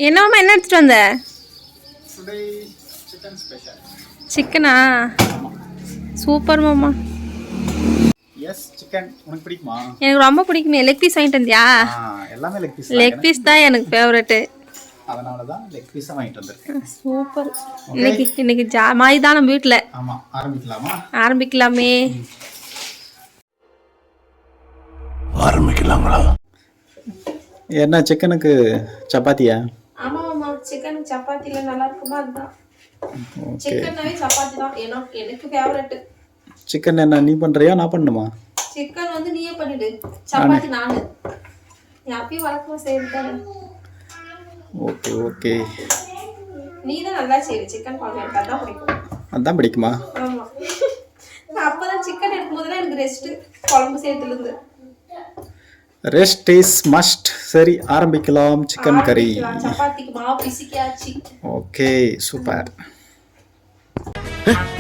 என்னம்மா என்ன எடுத்துட்டு வந்த? சிக்கனா? சூப்பர் மாமா. எஸ் சிக்கன் உனக்கு பிடிக்குமா? எனக்கு ரொம்ப பிடிக்குமே. லெக் பீஸ் வாங்கிட்டு வந்தியா? எல்லாமே லெக் பீஸ். லெக் பீஸ் தான் எனக்கு ஃபேவரட். அதனால தான் லெக் பீஸ் வாங்கிட்டு வந்திருக்கேன். சூப்பர். இன்னைக்கு ஜாமாய் தான் நம்ம வீட்ல. ஆமா, ஆரம்பிக்கலாமா? ஆரம்பிக்கலாமே. ஆரம்பிக்கலாங்களா? என்ன சிக்கனுக்கு சப்பாத்தியா? ஆமா மாமா, சிக்கனுக்கு சப்பாத்தில நல்லா இருக்குமா? அதுதான். சிக்கன்னாவே சப்பாத்தி தான் எனக்கு ஃபேவரட். சிக்கன் என்ன நீ பண்றியா நான் பண்ணணுமா? சிக்கன் வந்து நீயே பண்ணிடு, சப்பாத்தி நானு. நீ அப்பயே வழக்கமா செய்யறதானே. Okay okay. நீ தான் நல்லா செய்வ சிக்கன் குழம்பு, எனக்கு அதான் பிடிக்கும். அதான் பிடிக்குமா? ஆமா. நான் அப்பதான் சிக்கன் எடுக்கும்போதெல்லாம் எனக்கு ரெஸ்ட், குழம்பு செய்யறதுல இருந்து. Rest is must. சரி ஆரம்பிக்கலாம். சிக்கன் கறி. சப்பாத்திக்கு மாவு பிசிக்கியாச்சு. Okay super.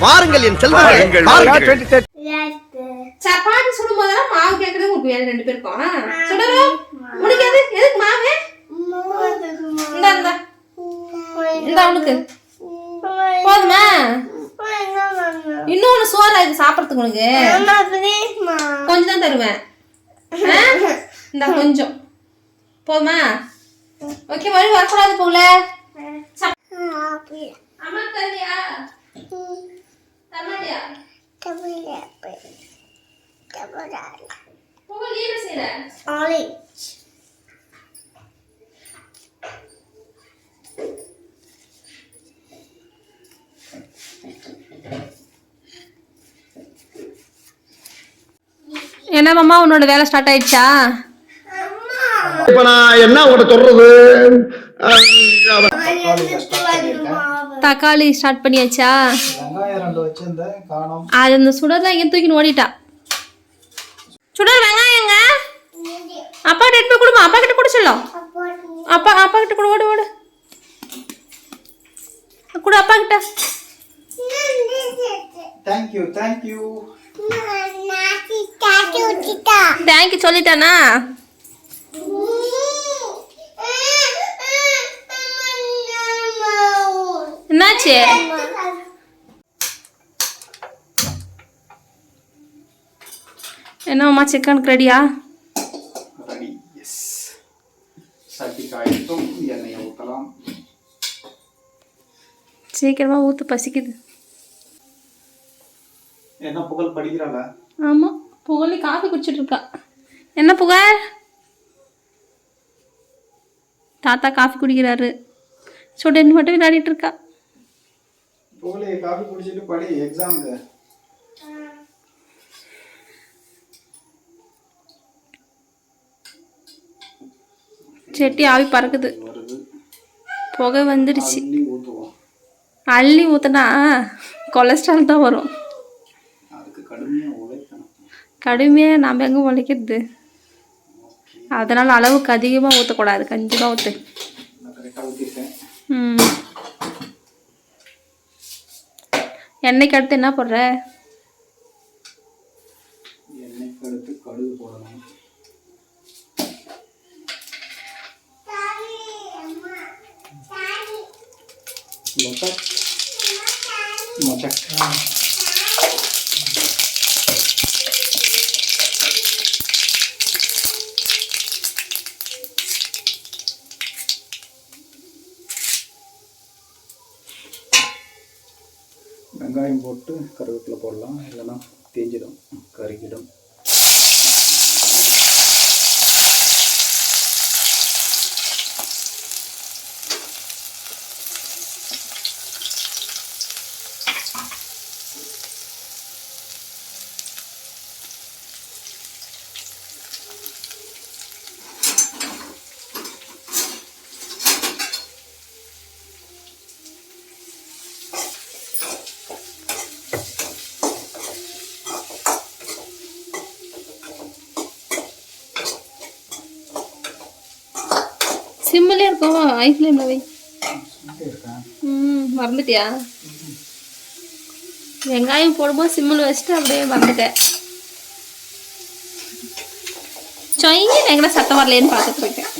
வாருங்கள் என் செல்வங்கள். சப்பாத்தி சுடும்போதெல்லாம் மாவு கேட்கறது உங்களுக்கு வேணும் ரெண்டு பேருக்கும். சுடணும் முடிக்காது. எதுக்கு மாவு? இந்த உனக்கு போதுமா? இன்னொன்னு சோறு இது சாப்பிடறதுக்கு உனக்கு கொஞ்சம் தான் தருவேன். இந்த கொஞ்சம் போதுமா? ஓகே, மறுபடியும் வரக்கூடாது போல. அம்மா தருவியா? தரமாட்டியா? போக நீ என்ன செய்யற? என்ன மாமா உன்னோட வேலை ஸ்டார்ட் ஆயிடுச்சா? இப்ப நான் என்ன உங்கள்கிட்ட சொல்றது? தக்காளி ஸ்டார்ட் பண்ணியாச்சா? அது அந்த சுடர்லாம் எங்க தூக்கின்னு ஓடிட்டா. சுடர் வெங்காயங்க அப்பா கிட்ட எடுத்து கொடுமா. அப்பா கிட்ட கூட சொல்லும். அப்பா கிட்ட கூட ஓடு ஓடு கூட அப்பா கிட்ட. தேங்க்யூ தேங்க்யூ தேங்க்யூ சொல்லிட்டானா? என்னாச்சு? என்னம்மா சிக்கனுக்கு ரெடியா? ரெடி. எஸ். சட்டி காயட்டும், எண்ணெயை ஊற்றலாம். சீக்கிரமா ஊத்து, பசிக்குது. என்ன புகழ் படிக்கிறாள? ஆமா, புகழி காஃபி குடிச்சிட்டு இருக்கா. என்ன புகழ்? தாத்தா காஃபி குடிக்கிறாரு. ஸ்டூடெண்ட் மட்டும் விளையாடிட்டு இருக்கா. புகழே காஃபி குடிச்சிட்டு படி எக்ஸாம்க்கு. செட்டி ஆவி பறக்குது, புகை வந்துடுச்சு. அள்ளி ஊத்துனா கொலஸ்ட்ரால் தான் வரும். கடுமையாக நாம் எங்கே உழைக்கிறது? அதனால் அளவுக்கு அதிகமாக ஊற்றக்கூடாது, கொஞ்சமாக ஊற்று. எண்ணெய்க்கு அடுத்து என்ன போடுற? எண்ணெய்க்கு அடுத்து கடுகு போடணும். வெங்காயம் போட்டு கருவேப்பிலை போடலாம், இல்லைன்னா தேஞ்சிடும், கருகிடும். சிம்மிலே இருக்கும், ஹை ஃப்ளேமில் வை. மறந்துட்டியா? வெங்காயம் போடும்போது சிம்மில் வச்சுட்டு அப்படியே மறந்துட்டேன். சொய்யன்னு எங்கே சத்தம் வரலேன்னு பார்த்துட்டு இருக்கேன்.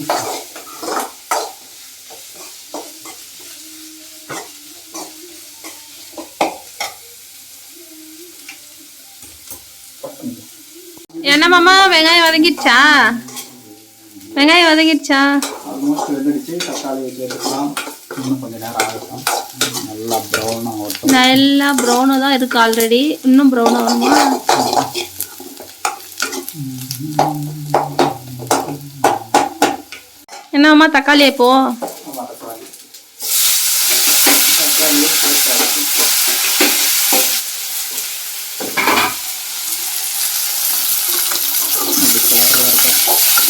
என்ன மாமா வெங்காயம் வதங்கிடுச்சா? வெங்காயம் வதங்கிடுச்சா? ஆல்மோஸ்ட் வெந்துடுச்சு. தக்காளி வச்சுருக்கலாம். இன்னும் கொஞ்சம் நேரம் ஆகட்டும். நல்லா ப்ரௌனாக ஆகட்டும். நல்லா ப்ரௌனாக தான் இருக்குது ஆல்ரெடி. இன்னும் ப்ரௌனாக வருமா? என்னம்மா தக்காளி இப்போ? ஆமாம், தக்காளி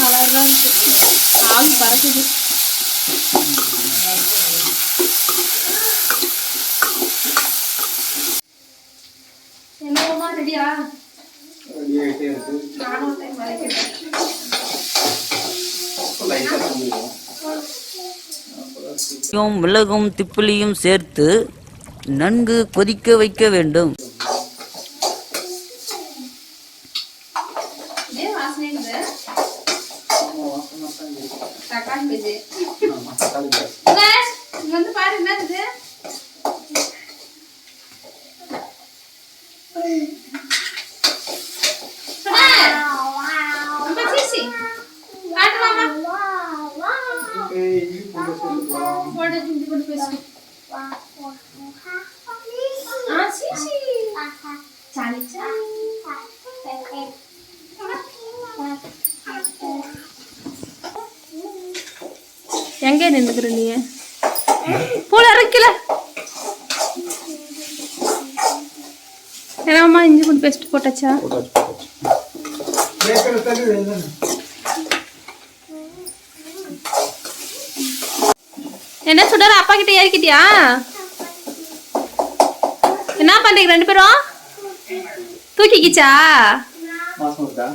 அழகாக இருக்குது. ஆவி பறக்குது. என்னம்மா ரெடியா? ரெடி ஆகிட்டே இருக்குது. நானும் டைம் வரைக்கிறேன். லைட்டாக சொல்லுவோம். மிளகும் திப்பிலியும் சேர்த்து நன்கு கொதிக்க வைக்க வேண்டும். இதே வாசனை இருக்குது. தக்காளி பஜ்ஜி. தக்காளி இங்க வந்து பாரு என்ன இருக்குது. எங்கே நின்றுக்கிற நீ? பூல இறக்கல. என்னம்மா இஞ்சி பூண்டு பேஸ்ட் போட்டாச்சா? என்ன சுடர் அப்பா கிட்ட ஏறிக்கிட்டியா? என்ன பண்றீங்க ரெண்டு பேரும்? தூக்கிக்கிச்சா? வாசம் இருக்கா?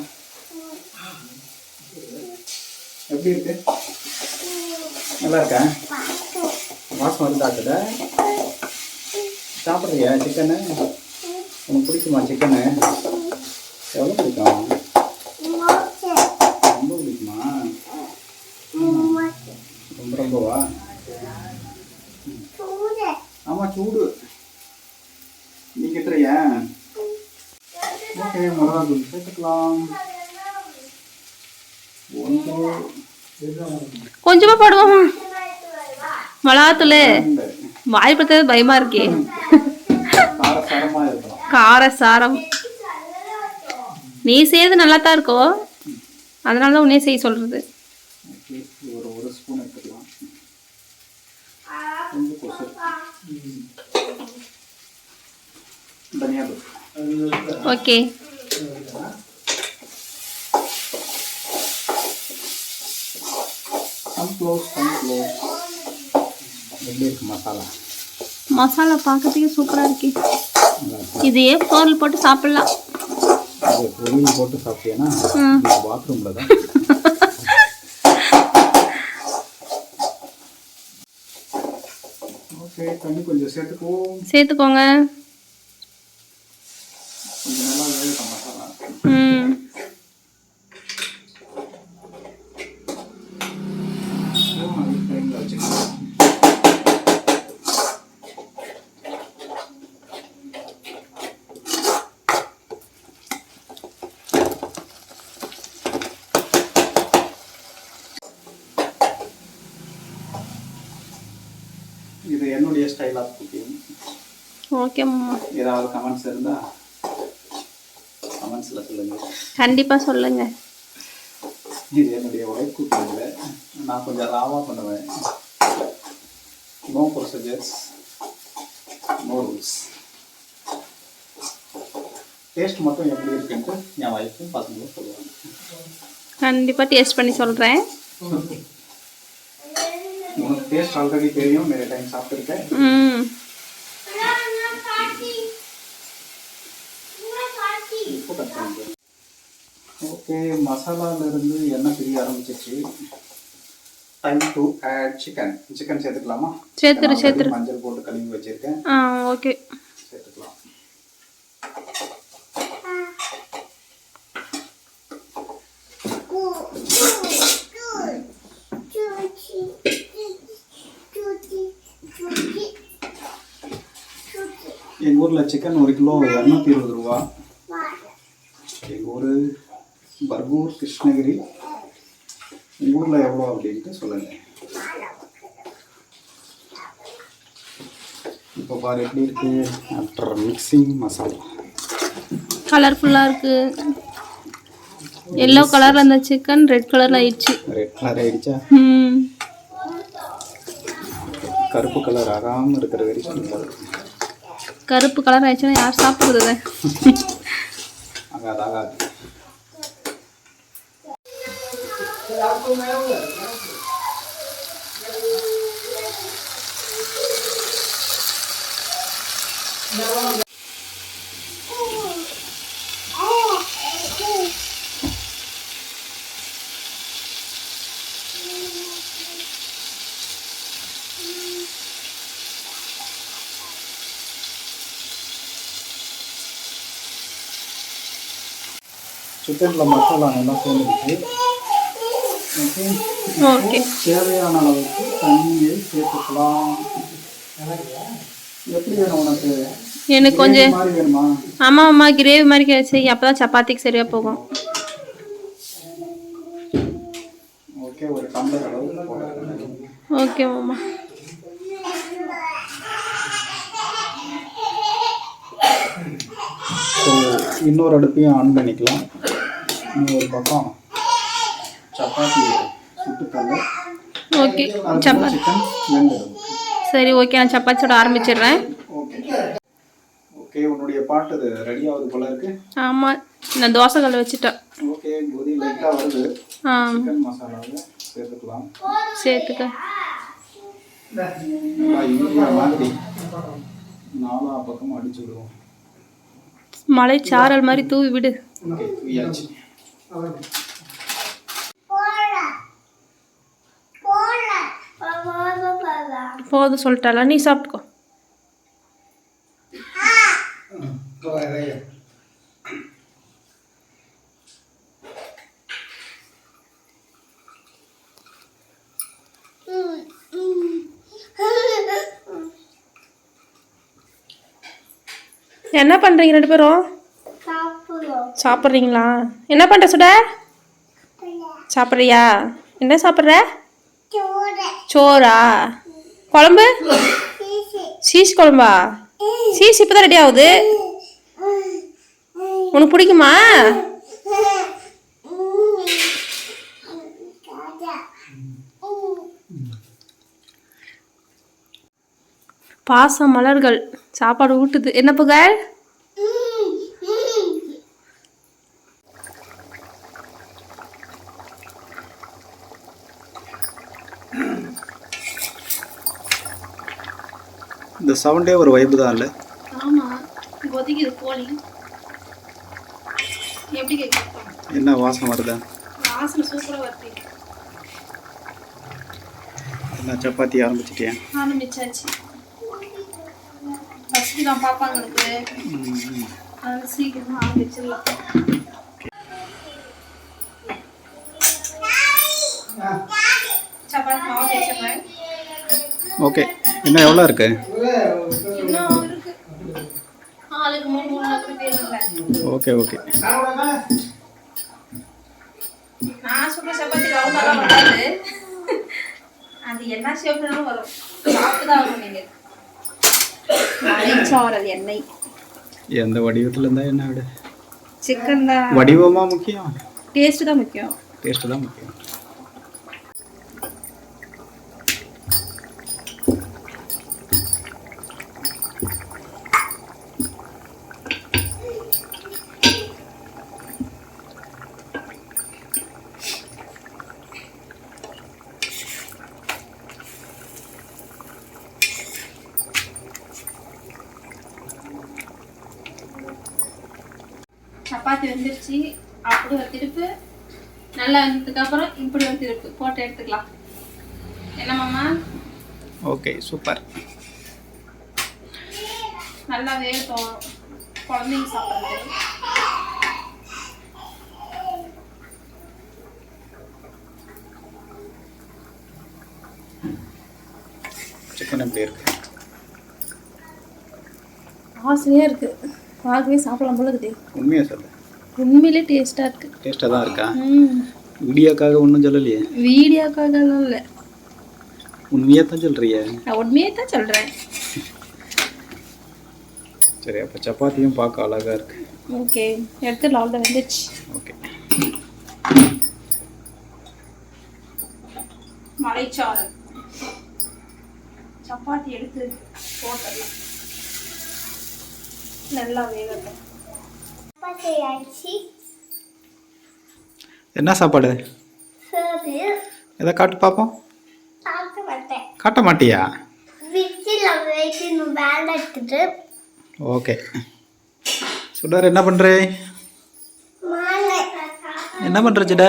எப்படி இருக்கு? நல்லா இருக்கா? வாசம் வருதாக்குத? சாப்பிட்றியா சிக்கனு? உனக்கு பிடிக்குமா சிக்கனு? எவ்வளோ பிடிக்கும்? ரொம்ப பிடிக்குமா? ரொம்பவா? ஆமாம், சூடு. நீ கிட்டுறியா? ஓகே, மிளகாத்தூள் சேர்த்துக்கலாம். கொஞ்சமா போடுவோமா மிளகாத்தூள்? வாய் பத்தது பயமா இருக்கே. காரசாரம். நீ செய்யறது நல்லா தான் இருக்கும். அதனால தான் உன்னே செய்ய சொல்றது. ஒரு ஸ்பூன் எடுத்துக்கலாம். ஓகே. மசாலா பார்க்கறதுக்கு சூப்பரா இருக்கு. இதையே பொருள் போட்டு சாப்பிடலாம். பொரியல் போட்டு சாப்பிட்டீங்கன்னா பாத்ரூம்ல தான். ஓகே, தண்ணி கொஞ்சம் சேர்த்துக்கோங்க. கொஞ்சம் நல்லா வேகட்டும் மசாலா. வச்சுக்கலாம். இது என்னுடைய ஸ்டைல் ஆஃப் குக்கிங். ஓகே மாமா. ஏதாவது கமெண்ட்ஸ் இருந்தா கமெண்ட்ஸ்ல சொல்லுங்க. கண்டிப்பா சொல்லுங்க. இது என்னுடைய ஒய்ஃப் குக்கிங்ல நான் கொஞ்சம் ராவா பண்ணுவேன். No procedures, no rules. Taste மட்டும் எப்படி இருக்குன்ட்டு என் ஒய்ஃபும் பசங்களும் சொல்லுவாங்க. கண்டிப்பா டேஸ்ட் பண்ணி சொல்றேன். உனக்கு டேஸ்ட் ஆல்ரெடி தெரியும், நிறைய டைம் சாப்பிட்டுருக்கேன். ஓகே, மசாலாவிலிருந்து எண்ணெய் பிரிய ஆரம்பிச்சிச்சு. Time to add chicken. Chicken சேர்த்துக்கலாமா? சேர்த்துரு. மஞ்சள் போட்டு கழுவி வச்சிருக்கேன். ஓகே, சேர்த்துக்கலாம். எங்கள் ஊரில் சிக்கன் 1 கிலோ 220 ரூபா. எங்கள் ஊர் பர்கூர், கிருஷ்ணகிரி. உங்கள் ஊரில் எவ்வளோ அப்படின்ட்டு சொல்லுங்கள். இப்போ பாரு எப்படி இருக்கு. ஆஃப்டர் மிக்சிங் மசாலா கலர்ஃபுல்லாக இருக்குது. எல்லோ கலரில் இருந்த சிக்கன் ரெட் கலரில் ஆயிடுச்சு. ரெட் கலர் ஆயிடுச்சா? கருப்பு கலர் ஆகாமல் இருக்கிற வரைக்கும் நல்லது. கருப்பு கலர் ஆயிடுச்சுன்னா யார் சாப்பிடுறது? ஆகாது ஆகாது. சிக்கனில் மசாலா நல்லா சேர்ந்துருக்கு. ஓகே, தேவையான அளவுக்கு தண்ணியை சேர்த்துக்கலாம். எப்படி வேணும் உனக்கு? எனக்கு கொஞ்சம் மாதிரி வேணுமா? ஆமாம்மா, கிரேவி மாதிரி செய்ய, அப்போ தான் சப்பாத்திக்கு சரியாக போகும். ஓகே, ஒரு டம்ளர் அளவு போடுறேன். ஓகே மாமா. ஸோ இன்னொரு அடுப்பையும் ஆன் பண்ணிக்கலாம். இன்னொரு பக்கம் சப்பாத்தி சுட்டுக்கல்ல. ஓகே, சப்பாத்தி சிக்கன் வெந்துடும். சரி, ஓகே, நான் சப்பாத்தி சுட ஆரம்பிச்சிடுறேன். ஓகே ஓகே, உன்னுடைய பாட்டு இது ரெடி ஆகுது போல இருக்கு. ஆமாம், நான் தோசை கல்ல வச்சுட்டேன். ஓகே, கொதி லைட்டாக வருது. சிக்கன் மசாலாவை சேர்த்துக்கலாம். சேர்த்துக்க. நல்லா மாதிரி 4 பக்கம் அடிச்சு விடுவோம். மலை சாரல் மாதிரி தூவி விடு. ஓகே, தூவியாச்சு. போதும் சொல்லிட்டால, நீ சாப்பிட்டுக்கோ. என்ன பண்றீங்க 2 பேரும்? சாப்பிட்றீங்களா? என்ன பண்ற சுட? சாப்பிட்றியா? என்ன சாப்பிட்ற? சோறா? குழம்பு? சீஸ் குழம்பா? சீஸ் இப்போ தான் ரெடி ஆகுது. உனக்கு பிடிக்குமா? பாச மலர்கள் சாப்பாடு ஊட்டுது. என்ன புகழ்? இந்த சவுண்டே ஒரு வைப்பு தான் இல்லை? ஆமாம், கொதிக்குது கோழி. எப்படி கேட்குறோம்? என்ன வாசனை வருதா? வாசனை சூப்பராக வருது. என்ன சப்பாத்தி ஆரம்பிச்சிட்டியா? ஆரம்பிச்சாச்சு. ஃபஸ்ட்டு நான் பாப்பாங்களுக்கு அதனால் சீக்கிரமாக ஆரம்பிச்சிடலாம். சப்பாத்தி மாவு வச்சிடுறேன். ஓகே, இன்னும் எவ்வளோ இருக்கு? இன்னும் இருக்கு. ஆளுக்கு 3 பேர். Okay okay. நான் சுடுற சப்பாத்தி ரவுண்டாலாம் வராது. அது என்ன ஷேப்னாலும் வரும். சாப்பிட்டு தான் வரும். நீங்கள் மலைச்சாரல் எண்ணெய் எந்த வடிவத்தில் இருந்தால் என்ன விட சிக்கன் தான் வடிவமாக முக்கியம். டேஸ்ட்டு தான் முக்கியம். டேஸ்ட்டு தான் முக்கியம். சப்பாத்தி வந்துருச்சு. அப்படி ஒரு திருப்பு, நல்லா வந்ததுக்கப்புறம் இப்படி ஒரு திருப்பு போட்டு எடுத்துக்கலாம். என்ன மாமா? Okay, super. நல்லா வேகட்டும், குழந்தைங்க சாப்பிட்றது. சிக்கன் எப்படி இருக்கு? ஆசையாக இருக்குது, பார்க்கவே சாப்பிடலாம் போல இருக்குது. உண்மையாக சொல்லு. உண்மையிலே டேஸ்ட்டாக இருக்குது. டேஸ்ட்டாக தான் இருக்கா? வீடியோக்காக ஒன்றும் சொல்லலையே? வீடியோக்காகலாம் இல்லை, உண்மையாக தான் சொல்கிறிய? நான் உண்மையே தான் சொல்கிறேன். சரி, அப்போ சப்பாத்தியும் பார்க்க அழகாக இருக்கு. ஓகே, எடுத்துடலாம். அவ்வளோ வந்துச்சு. ஓகே. மலைச்சாறு சப்பாத்தி எடுத்து போட்டுடலாம். நல்லா வேகட்டும். என்ன சாப்பாடு? எதை காட்டு பார்ப்போம். காட்ட மாட்டியா? ஓகே. சுடர் என்ன பண்ற? என்ன பண்ற சிட?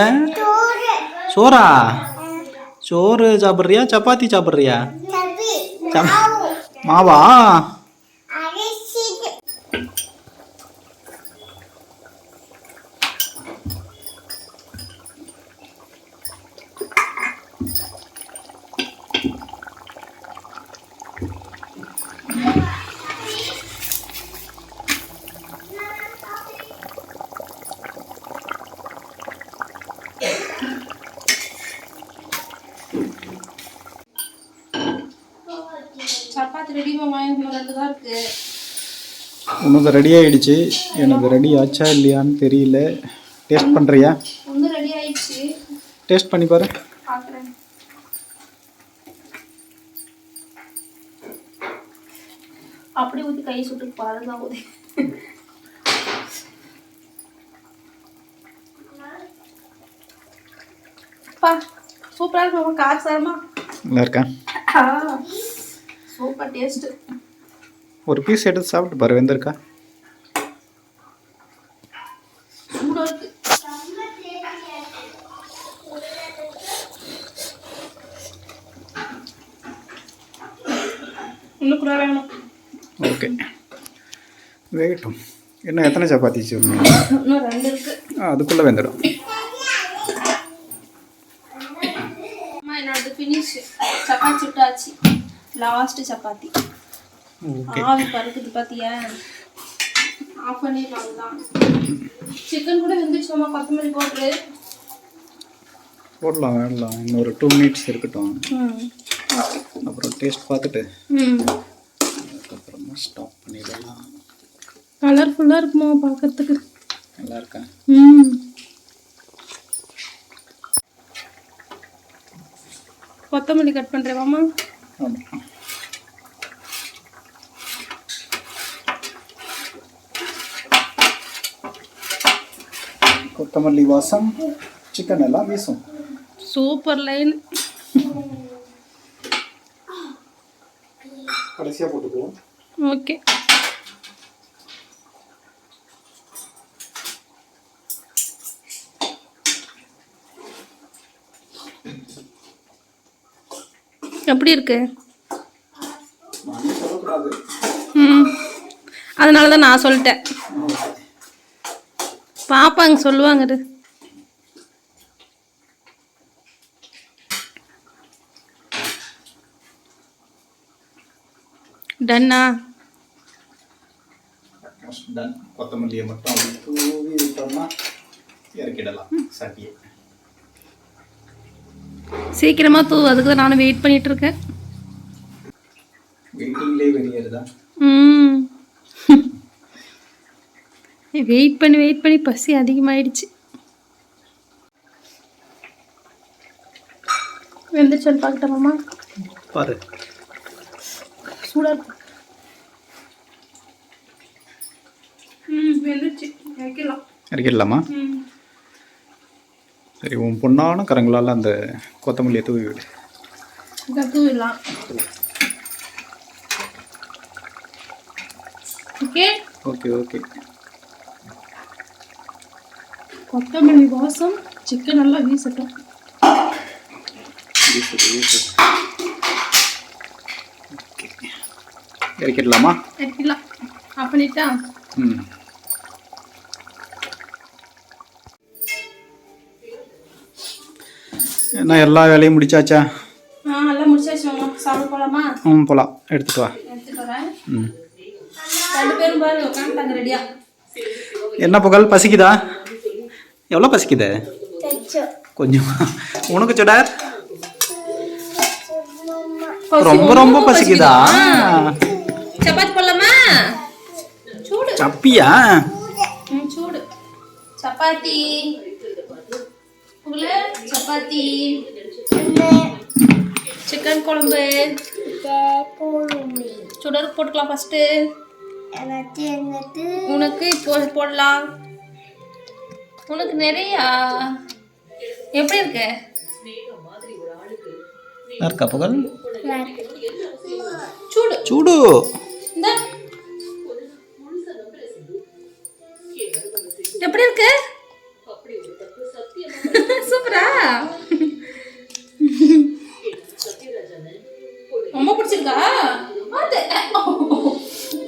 சோறா? சோறு சாப்பிட்றியா சப்பாத்தி சாப்பிட்றியா? மாவா? சப்பாத்தி ரெடி மாமா, இன்னும் 2 தான் இருக்கு. உனக்கு ரெடி ஆயிடுச்சு, எனக்கு ரெடி ஆச்சா இல்லையான்னு தெரியல. டேஸ்ட் பண்ணுறியா? ஒன்று ரெடி ஆயிடுச்சு, டேஸ்ட் பண்ணி பாரு. பார்க்குறேன். அப்படி ஊற்றி கை சுட்டு பாருதான் ஊதி. பா சூப்பராக இருக்கு மாமா, காரசாரமா நல்லா இருக்கா? Super taste. ஒரு பீஸ் எடுத்து சாப்பிட்டு பாரு, வெந்திருக்கா? சூடாக இருக்கு. இன்னும் கூட வேணும். ஓகே, வேகட்டும். இன்னும் எத்தனை சப்பாத்தி சொல்லணும்? இன்னும் 2 இருக்கு. அதுக்குள்ளே வெந்துடும். அம்மா என்னோட ஃபினிஷ். சப்பாத்தி சுட்டாச்சு, லாஸ்ட் சப்பாத்தி. ஆவி பறக்குது பார்த்தியா? ஆஃப் பண்ணிடலாம் தான். சிக்கன் கூட வெந்துச்சு மாமா, கொத்தமல்லி போட்டு போடலாம், வேடலாம். இன்னொரு 2 மினிட்ஸ் இருக்கட்டும். அப்புறம் டேஸ்ட் பார்த்துட்டு அதுக்கப்புறமா ஸ்டாப் பண்ணிடலாம். கலர்ஃபுல்லாக இருக்குமா பார்க்கறதுக்கு? நல்லா இருக்கா? கொத்தமல்லி கட் பண்ணுறேன் மாமா. ஆமாம். கொத்தமல்லி வாசம் சிக்கன் எல்லாம் வீசும். Super line. கடைசியாக போட்டுக்குவோம். ஓகே. எப்படி இருக்கு? சொல்லக்கூடாது. அதனால தான் நான் சொல்லிட்டேன். பாப்பாங்க சொல்லுவாங்க. டன்னா? டன். கொத்தமல்லியை மட்டும் அப்படி தூவி விட்டோம்னா இறக்கிடலாம் சட்டியை. சீக்கிரமா தூ, அதுக்கு தான் நானும் வெயிட் பண்ணிட்டு இருக்கேன். வெயிட்டிங்லேயே வெளியேறுதா? வெயிட் பண்ணி பசி அதிகமாயிடுச்சு. வெந்துச்சான்னு பார்க்கட்டோமாம்மா? பாரு, சூடாக இருக்கு. வெந்துச்சு, இறக்கிடலாமா? சரி, உன் பொண்ணான கரங்களால் அந்த கொத்தமல்லியை தூவி விடு. தூவிடலாம். Okay okay okay. கொத்தமல்லி வாசம் சிக்கன் நல்லா வீசட்டும். இறக்கிடலாமா? இறக்கிடலாம். ஆஃப் பண்ணிட்டா? என்ன எல்லா வேலையும் முடிச்சாச்சா? எல்லாம் முடிச்சாச்சு மாமா. சாப்பிட போலாமா? போகலாம், எடுத்துட்டு வா. எடுத்துட்டு வரேன். ம். 2 பேரும் பாரு உட்காந்துட்டாங்க ரெடியா. என்ன புகழ், பசிக்குதா? எவ்வளோ பசிக்குது? கொஞ்சம். உனக்கு சுடர் ரொம்ப ரொம்ப பசிக்குதா? சப்பாத்தி போடலாமா? சூடு அப்படியா? சூடு சப்பாத்தி. சப்பாத்தி, சிக்கன் குழம்பு. சுடர் போட்டுக்கலாம் ஃபர்ஸ்ட். உனக்கு இப்போ போடலாம். உனக்கு நிறையா. எப்படி இருக்கு? இருக்கா புகழ்? சூடு சூடு. இந்த எப்படி இருக்கு? சூப்பரா. ரொம்ப பிடிச்சிருக்கா?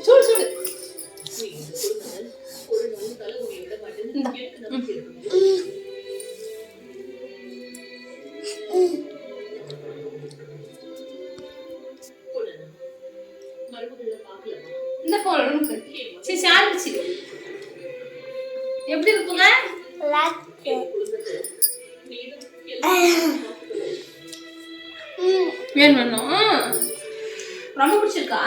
சூடு சூடு. இந்த போடுங்க. சரி ஆரம்பிச்சு. எப்படி இருக்குங்க? வேணும். ரொம்ப பிடிச்சிருக்கா?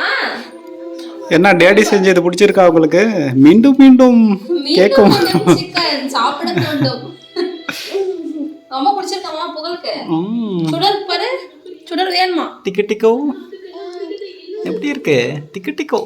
என்ன டேடி செஞ்சது பிடிச்சிருக்கா உங்களுக்கு? மீண்டும் மீண்டும் கேட்கும். சிக்கன் சாப்பிட வேண்டும். ரொம்ப பிடிச்சிருக்காமா புகழுக்கு? சுடர் பாரு. சுடர் வேணுமா? டிக்கு டிக்கோ எப்படி இருக்கு? டிக்கு டிக்கோ